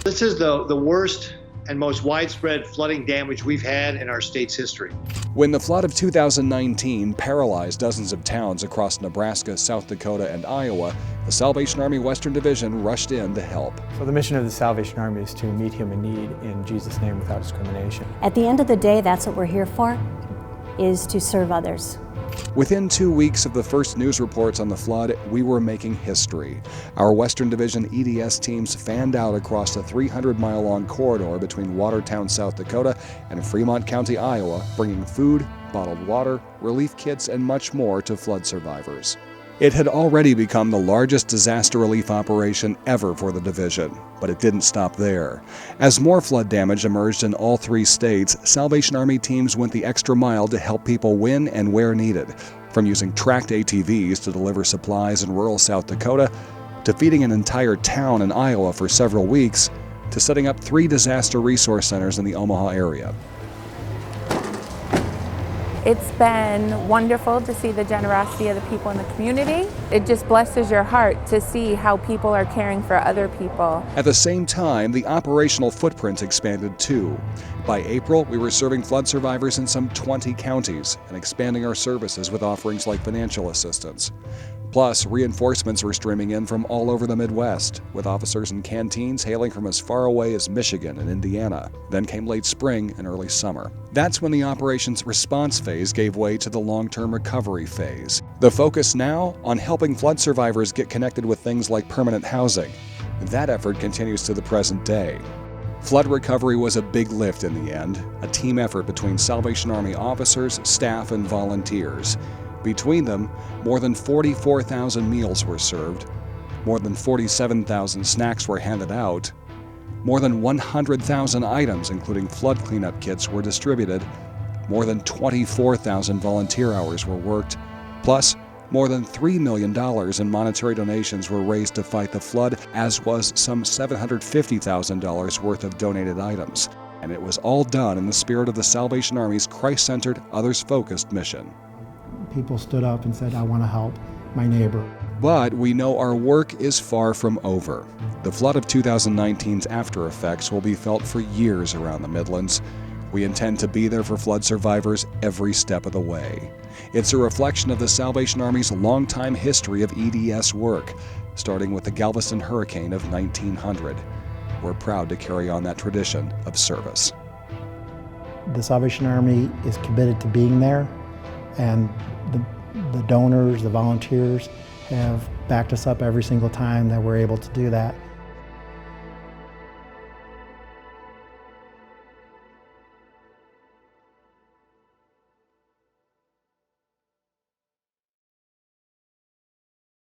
This is the worst and most widespread flooding damage we've had in our state's history. When the flood of 2019 paralyzed dozens of towns across Nebraska, South Dakota, and Iowa, the Salvation Army Western Division rushed in to help. So the mission of the Salvation Army is to meet human need in Jesus' name without discrimination. At the end of the day, that's what we're here for, is to serve others. Within 2 weeks of the first news reports on the flood, we were making history. Our Western Division EDS teams fanned out across a 300-mile-long corridor between Watertown, South Dakota, and Fremont County, Iowa, bringing food, bottled water, relief kits, and much more to flood survivors. It had already become the largest disaster relief operation ever for the division, but it didn't stop there. As more flood damage emerged in all 3 states, Salvation Army teams went the extra mile to help people when and where needed, from using tracked ATVs to deliver supplies in rural South Dakota, to feeding an entire town in Iowa for several weeks, to setting up 3 disaster resource centers in the Omaha area. It's been wonderful to see the generosity of the people in the community. It just blesses your heart to see how people are caring for other people. At the same time, the operational footprint expanded too. By April, we were serving flood survivors in some 20 counties and expanding our services with offerings like financial assistance. Plus, reinforcements were streaming in from all over the Midwest, with officers and canteens hailing from as far away as Michigan and Indiana. Then came late spring and early summer. That's when the operations response phase gave way to the long-term recovery phase. The focus now on helping flood survivors get connected with things like permanent housing. That effort continues to the present day. Flood recovery was a big lift in the end, a team effort between Salvation Army officers, staff, and volunteers. Between them, more than 44,000 meals were served, more than 47,000 snacks were handed out, more than 100,000 items, including flood cleanup kits, were distributed, more than 24,000 volunteer hours were worked, plus more than $3 million in monetary donations were raised to fight the flood, as was some $750,000 worth of donated items. And it was all done in the spirit of the Salvation Army's Christ-centered, others-focused mission. People stood up and said, I want to help my neighbor. But we know our work is far from over. The flood of 2019's after effects will be felt for years around the Midlands. We intend to be there for flood survivors every step of the way. It's a reflection of the Salvation Army's longtime history of EDS work, starting with the Galveston hurricane of 1900. We're proud to carry on that tradition of service. The Salvation Army is committed to being there, and the donors, the volunteers have backed us up every single time that we're able to do that.